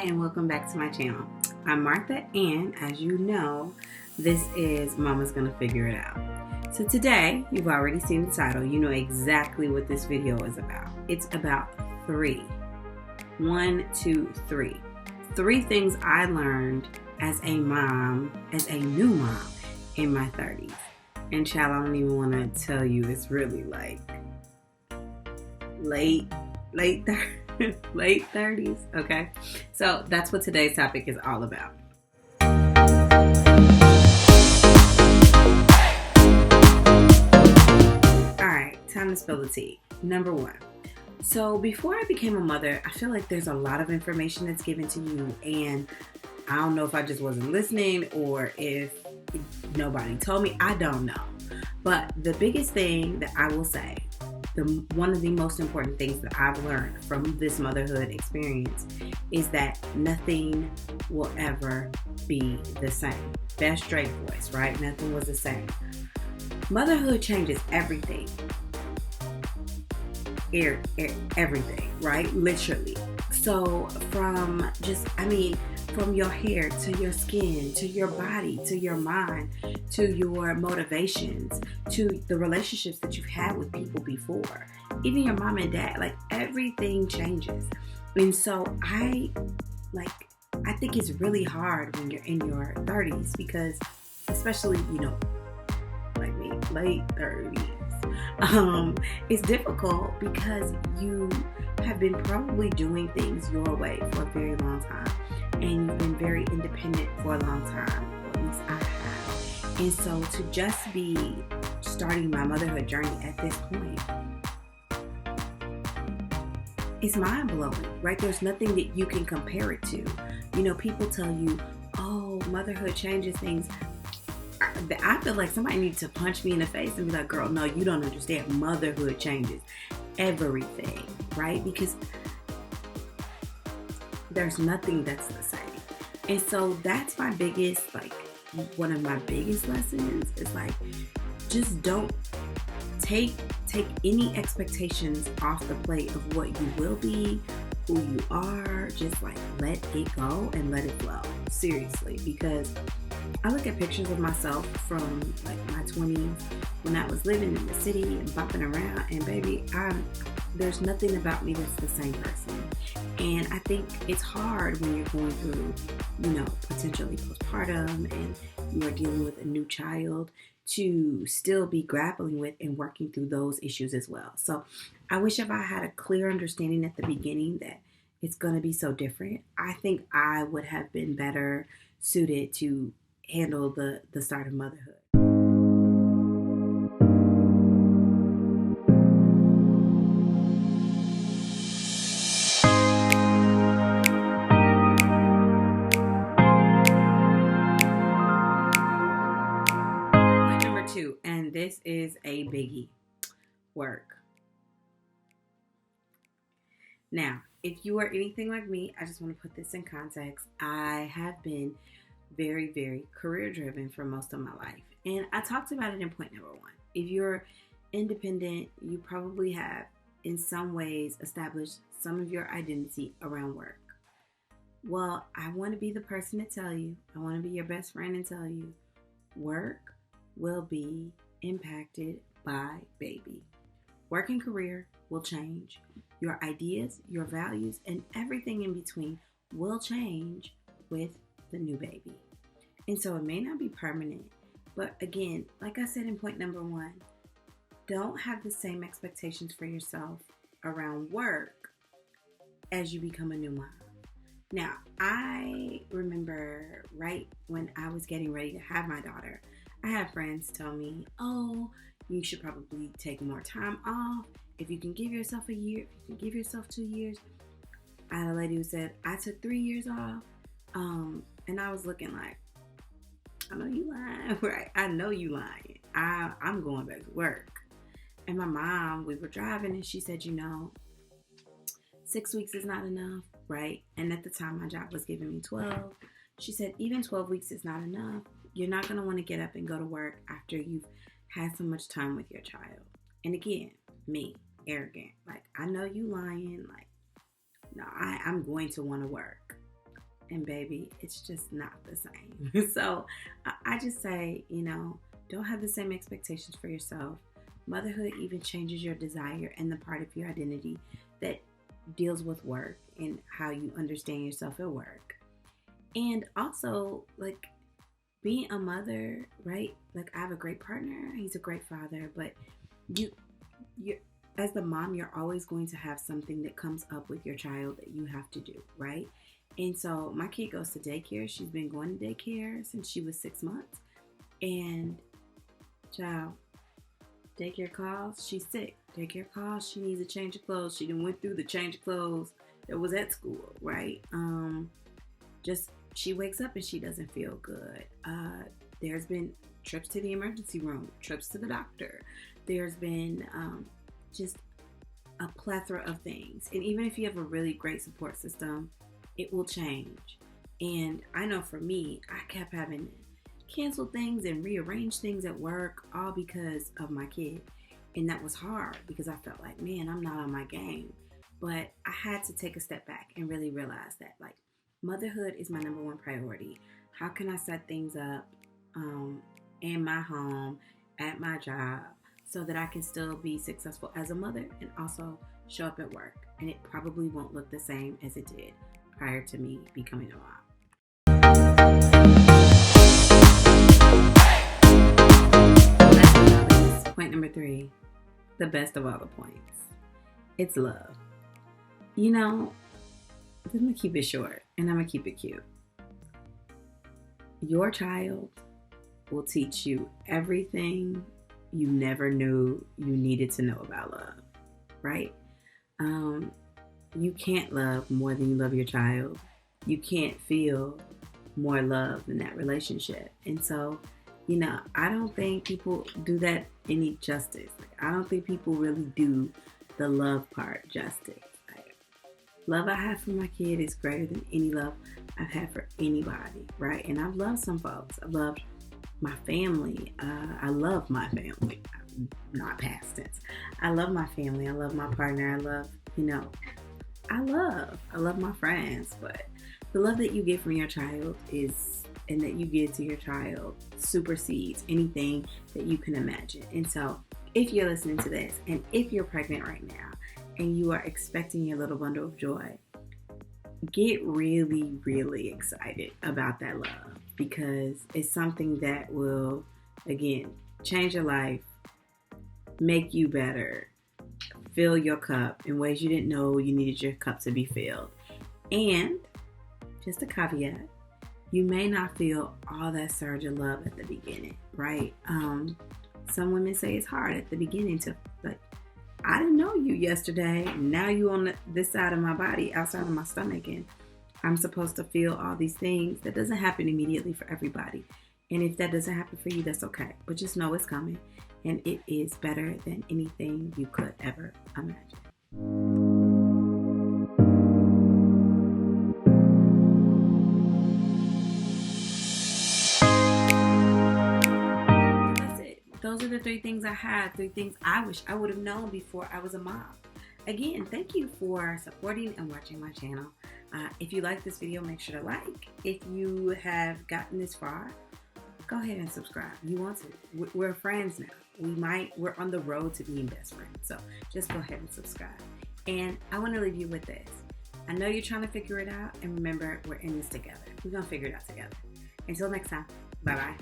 and welcome back to my channel. I'm Martha, and as you know, this is Mama's Gonna Figure It Out. So today, you've already seen the title. You know exactly what this video is about. It's about three. 1, 2, 3. 3 things I learned as a mom, as a new mom in my 30s. And child, I don't even want to tell you, it's really like late 30s, okay? So that's what today's topic is all about. All right, time to spill the tea. Number 1. So before I became a mother, I feel like there's a lot of information that's given to you, and I don't know if I just wasn't listening or if nobody told me. I don't know. But the biggest thing that I will say, one of the most important things that I've learned from this motherhood experience is that nothing will ever be the same. Best straight voice, right? Nothing was the same. Motherhood changes everything. Everything, right? Literally. So from your hair to your skin, to your body, to your mind, to your motivations, to the relationships that you've had with people before, even your mom and dad, like everything changes. And so I think it's really hard when you're in your 30s because, especially, like me, late 30s, it's difficult because you have been probably doing things your way for a very long time. And you've been very independent for a long time, or at least I have. And so to just be starting my motherhood journey at this point, it's mind-blowing, right? There's nothing that you can compare it to. People tell you, oh, motherhood changes things. I feel like somebody needs to punch me in the face and be like, girl, no, you don't understand. Motherhood changes everything, right? Because there's nothing that's the same. And so that's my biggest, one of my biggest lessons is just don't take any expectations off the plate of what you will be, who you are. Just let it go and let it flow. Seriously, because I look at pictures of myself from my 20s when I was living in the city and bopping around, and baby, there's nothing about me that's the same person. And I think it's hard when you're going through, potentially postpartum and you are dealing with a new child to still be grappling with and working through those issues as well. So I wish if I had a clear understanding at the beginning that it's going to be so different, I think I would have been better suited to handle the start of motherhood. Point number 2, and this is a biggie: work. Now, if you are anything like me, I just want to put this in context. I have been very, very career driven for most of my life. And I talked about it in point number 1. If you're independent, you probably have in some ways established some of your identity around work. Well, I want to be the person to tell you, I want to be your best friend and tell you, work will be impacted by baby. Work and career will change. Your ideas, your values, and everything in between will change with the new baby. And so it may not be permanent, but again, like I said in point number 1, don't have the same expectations for yourself around work as you become a new mom. Now, I remember right when I was getting ready to have my daughter, I had friends tell me, oh, you should probably take more time off. If you can give yourself a year, if you can give yourself 2 years. I had a lady who said, I took 3 years off. And I was looking like, I know you lying, right? I know you lying. I'm going back to work. And my mom, we were driving and she said, 6 weeks is not enough, right? And at the time my job was giving me 12. She said, even 12 weeks is not enough. You're not going to want to get up and go to work after you've had so much time with your child. And again, me, arrogant. I know you lying. No, I'm going to want to work. And baby, it's just not the same. So I just say, don't have the same expectations for yourself. Motherhood even changes your desire and the part of your identity that deals with work and how you understand yourself at work. And also, like, being a mother, right? Like, I have a great partner. He's a great father, but you as the mom, you're always going to have something that comes up with your child that you have to do, right? And so my kid goes to daycare. She's been going to daycare since she was 6 months. And child, daycare calls, she's sick. Daycare calls, she needs a change of clothes. She done went through the change of clothes that was at school, right? Just she wakes up and she doesn't feel good. There's been trips to the emergency room, trips to the doctor. There's been just a plethora of things. And even if you have a really great support system, it will change. And I know for me, I kept having to cancel things and rearrange things at work, all because of my kid. And that was hard because I felt like, man, I'm not on my game. But I had to take a step back and really realize that, like, motherhood is my number one priority. How can I set things up in my home, at my job, so that I can still be successful as a mother and also show up at work? And it probably won't look the same as it did prior to me becoming a mom. Point number 3, the best of all the points. It's love. I'm going to keep it short and I'm going to keep it cute. Your child will teach you everything you never knew you needed to know about love, right? You can't love more than you love your child. You can't feel more love in that relationship. And so, I don't think people do that any justice. Like, I don't think people really do the love part justice. Love I have for my kid is greater than any love I've had for anybody, right? And I've loved some folks. I've loved my family. I love my family, not past tense. I love my family. I love my partner. I love my friends. But the love that you get from your child and that you give to your child supersedes anything that you can imagine. And so if you're listening to this and if you're pregnant right now, and you are expecting your little bundle of joy, get really, really excited about that love, because it's something that will, again, change your life, make you better, fill your cup in ways you didn't know you needed your cup to be filled. And just a caveat, you may not feel all that surge of love at the beginning, right? Some women say it's hard at the beginning to, like, I didn't know you yesterday. Now you on this side of my body, outside of my stomach, and I'm supposed to feel all these things. That doesn't happen immediately for everybody. And if that doesn't happen for you, that's okay. But just know it's coming. And it is better than anything you could ever imagine. Those are the 3 things I had, 3 things I wish I would have known before I was a mom. Again, thank you for supporting and watching my channel. If you like this video, make sure to like. If you have gotten this far, go ahead and subscribe. You want to. We're friends now. We're on the road to being best friends. So just go ahead and subscribe. And I want to leave you with this. I know you're trying to figure it out. And remember, we're in this together. We're going to figure it out together. Until next time, bye-bye.